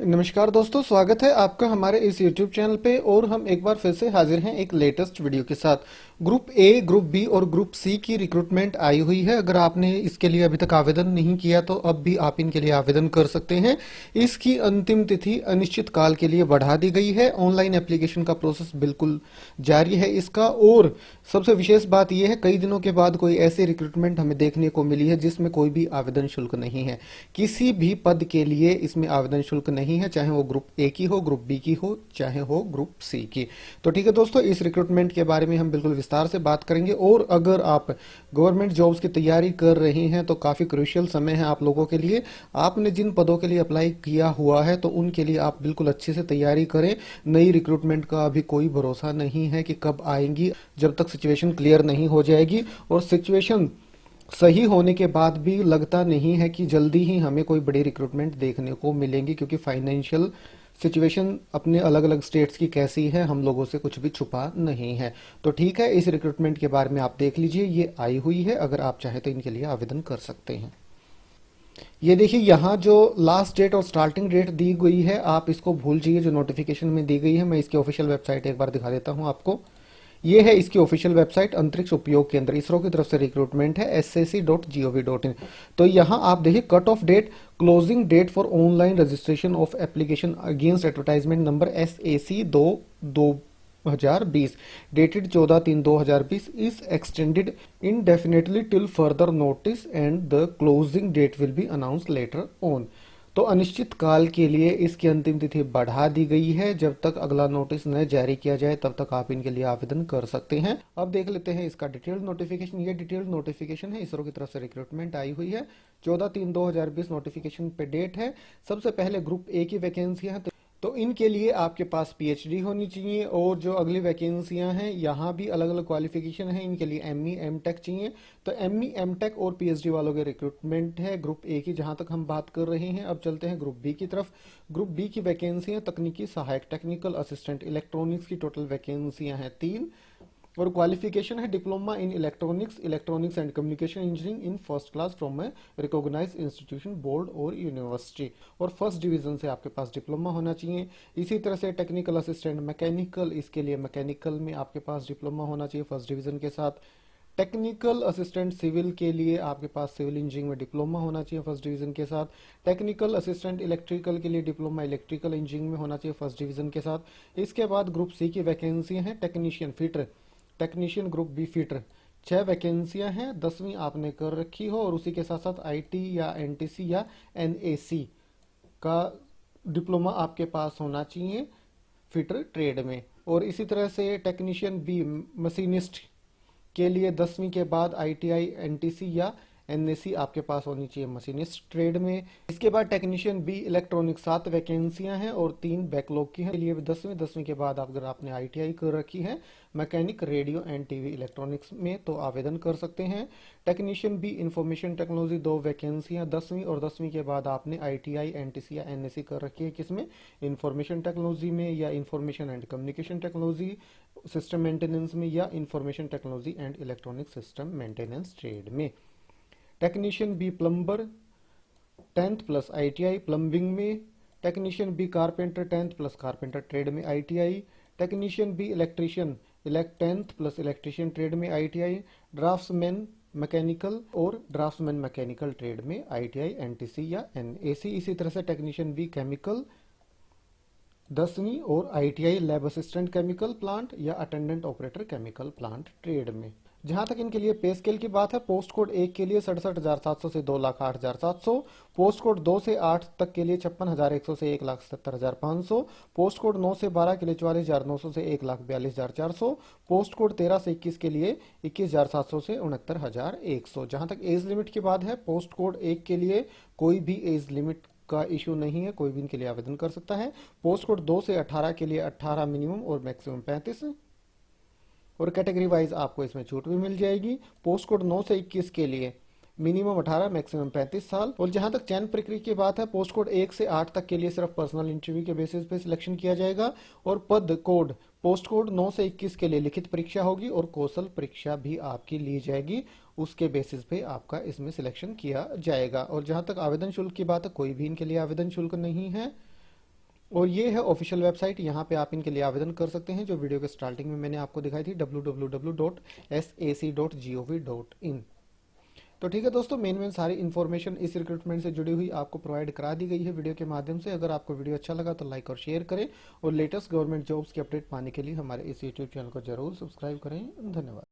नमस्कार दोस्तों, स्वागत है आपका हमारे इस YouTube चैनल पे। और हम एक बार फिर से हाजिर हैं एक लेटेस्ट वीडियो के साथ। ग्रुप ए, ग्रुप बी और ग्रुप सी की रिक्रूटमेंट आई हुई है। अगर आपने इसके लिए अभी तक आवेदन नहीं किया तो अब भी आप इनके लिए आवेदन कर सकते हैं। इसकी अंतिम तिथि अनिश्चित काल के लिए बढ़ा दी गई है। ऑनलाइन एप्लीकेशन का प्रोसेस बिल्कुल जारी है इसका। और सबसे विशेष बात यह है, कई दिनों के बाद कोई ऐसी रिक्रूटमेंट हमें देखने को मिली है जिसमें कोई भी आवेदन शुल्क नहीं है। किसी भी पद के लिए इसमें आवेदन शुल्क नहीं है, चाहे वो ग्रुप ए की हो, ग्रुप बी की हो, चाहे हो ग्रुप सी की। तो ठीक है दोस्तों, इस रिक्रूटमेंट के बारे में हम बिल्कुल विस्तार से बात करेंगे। और अगर आप गवर्नमेंट जॉब्स की तैयारी कर रहे हैं तो काफी क्रूशियल समय है आप लोगों के लिए। आपने जिन पदों के लिए अप्लाई किया हुआ है तो उनके लिए आप बिल्कुल अच्छे से तैयारी करें। नई रिक्रूटमेंट का अभी कोई भरोसा नहीं है कि कब आएंगी, जब तक सिचुएशन क्लियर नहीं हो जाएगी। और सिचुएशन सही होने के बाद भी लगता नहीं है कि जल्दी ही हमें कोई बड़ी रिक्रूटमेंट देखने को मिलेंगी, क्योंकि फाइनेंशियल सिचुएशन अपने अलग अलग स्टेट्स की कैसी है हम लोगों से कुछ भी छुपा नहीं है। तो ठीक है, इस रिक्रूटमेंट के बारे में आप देख लीजिए, ये आई हुई है। अगर आप चाहें तो इनके लिए आवेदन कर सकते हैं। ये देखिए, यहाँ जो लास्ट डेट और स्टार्टिंग डेट दी गई है आप इसको भूल जाइए, जो नोटिफिकेशन में दी गई है। मैं इसकी ऑफिशियल वेबसाइट एक बार दिखा देता हूँ आपको। ये है इसकी ऑफिशियल वेबसाइट, अंतरिक्ष उपयोग केंद्र, इसरो की तरफ से रिक्रूटमेंट है, sac.gov.in। तो यहाँ आप देखिए, cut off date, closing date for online registration of application against advertisement number SAC 2/2020 dated 14/3/2020 is extended indefinitely till further notice and the closing date will be announced later on। तो अनिश्चित काल के लिए इसकी अंतिम तिथि बढ़ा दी गई है। जब तक अगला नोटिस न जारी किया जाए तब तक आप इनके लिए आवेदन कर सकते हैं। अब देख लेते हैं इसका डिटेल्ड नोटिफिकेशन। ये डिटेल्ड नोटिफिकेशन है, इसरो की तरफ से रिक्रूटमेंट आई हुई है। 14/3/2020 नोटिफिकेशन पे डेट है। सबसे पहले ग्रुप ए की वैकेंसी है, तो इनके लिए आपके पास पीएचडी होनी चाहिए। और जो अगली वैकेंसियां हैं यहाँ भी अलग अलग क्वालिफिकेशन है। इनके लिए एमई एमटेक चाहिए। तो एमई एमटेक और पीएचडी वालों के रिक्रूटमेंट है ग्रुप ए की, जहां तक हम बात कर रहे हैं। अब चलते हैं ग्रुप बी की तरफ। ग्रुप बी की वैकेंसियां तकनीकी सहायक, टेक्निकल असिस्टेंट, इलेक्ट्रॉनिक्स की टोटल वैकेंसियां हैं 3। और क्वालिफिकेशन है diploma in electronics, electronics and communication engineering in first class from a recognized institution, board और यूनिवर्सिटी। और फर्स्ट डिवीजन से आपके पास डिप्लोमा होना चाहिए। इसी तरह से टेक्निकल असिस्टेंट मैकेनिकल, इसके लिए मैकेनिकल में आपके पास डिप्लोमा होना चाहिए फर्स्ट डिवीजन के साथ। टेक्निकल असिस्टेंट सिविल के लिए आपके पास सिविल इंजीनियरिंग में डिप्लोमा होना चाहिए फर्स्ट डिवीजन के साथ। टेक्निकल असिस्टेंट इलेक्ट्रिकल के लिए डिप्लोमा इलेक्ट्रिकल इंजीनियरिंग में होना चाहिए फर्स्ट डिवीजन के साथ। इसके बाद ग्रुप सी की वैकेंसी है technician fitter, technician group B fitter. 6 वैकेंसियां हैं, 10वीं आपने कर रखी हो और उसी के साथ साथ आईटी या एनटीसी या एनएसी का डिप्लोमा आपके पास होना चाहिए फिटर ट्रेड में। और इसी तरह से टेक्नीशियन बी मशीनिस्ट के लिए 10वीं के बाद आईटीआई एनटीसी या एनएसी आपके पास होनी चाहिए मशीनिस्ट ट्रेड में। इसके बाद टेक्नीशियन बी इलेक्ट्रॉनिक 7 वैकेंसियां हैं और 3 बैकलॉग की हैं। के लिए 10वीं के बाद अगर आपने आईटीआई कर रखी है mechanic radio and TV electronics में तो आवेदन कर सकते हैं। टेक्नीशियन बी इंफॉर्मेशन टेक्नोलॉजी 2 वैकेंसियां 10वीं और 10वीं के बाद आपने आईटीआई एनटीसी या एनएससी कर रखी है, किसमें, इंफॉर्मेशन टेक्नोलॉजी में या information and communication technology system maintenance में या information technology and electronic system maintenance trade में। Technician B plumber 10th plus ITI plumbing में। Technician B carpenter 10th plus carpenter trade में ITI. Technician B electrician 10th plus electrician trade में ITI. Draftsman mechanical और draftsman mechanical trade में ITI NTC या NAC. इसी तरह से technician B chemical 10वीं और ITI lab assistant chemical plant या attendant operator chemical plant trade में। जहां तक इनके लिए पे स्केल की बात है, पोस्ट कोड 1 के लिए 67,700 से 2,08,700, पोस्ट कोड 2 से 8 तक के लिए 56,100 से 1,77,500, पोस्ट कोड 9 से 12 के लिए 44,900 से 1,42,400, पोस्ट कोड 13 से 21 के लिए 21,700 से 69,100। जहां तक एज लिमिट की बात है, पोस्ट कोड 1 के लिए कोई भी एज लिमिट का इशू नहीं है, कोई भी इनके लिए आवेदन कर सकता है। पोस्ट कोड 2 से 18 के लिए 18 मिनिमम और मैक्सिमम 35, और कैटेगरी वाइज आपको इसमें छूट भी मिल जाएगी। पोस्ट कोड 9 से 21 के लिए मिनिमम 18 मैक्सिमम 35 साल। और जहां तक चयन प्रक्रिया की बात है, पोस्ट कोड 1 से 8 तक के लिए सिर्फ पर्सनल इंटरव्यू के बेसिस पे सिलेक्शन किया जाएगा। और पद कोड पोस्ट कोड 9 से 21 के लिए लिखित परीक्षा होगी और कौशल परीक्षा भी आपकी ली जाएगी, उसके बेसिस पे आपका इसमें सिलेक्शन किया जाएगा। और जहां तक आवेदन शुल्क की बात है, कोई भी इनके लिए आवेदन शुल्क नहीं है। और ये है ऑफिशियल वेबसाइट, यहाँ पे आप इनके लिए आवेदन कर सकते हैं जो वीडियो के स्टार्टिंग में मैंने आपको दिखाई थी, www.sac.gov.in। तो ठीक है दोस्तों, मेन सारी इन्फॉर्मेशन इस रिक्रूटमेंट से जुड़ी हुई आपको प्रोवाइड करा दी गई है वीडियो के माध्यम से। अगर आपको वीडियो अच्छा लगा तो लाइक और शेयर करें, और लेटेस्ट गवर्नमेंट जॉब्स की अपडेट पाने के लिए हमारे इस यूट्यूब चैनल को जरूर सब्सक्राइब करें। धन्यवाद।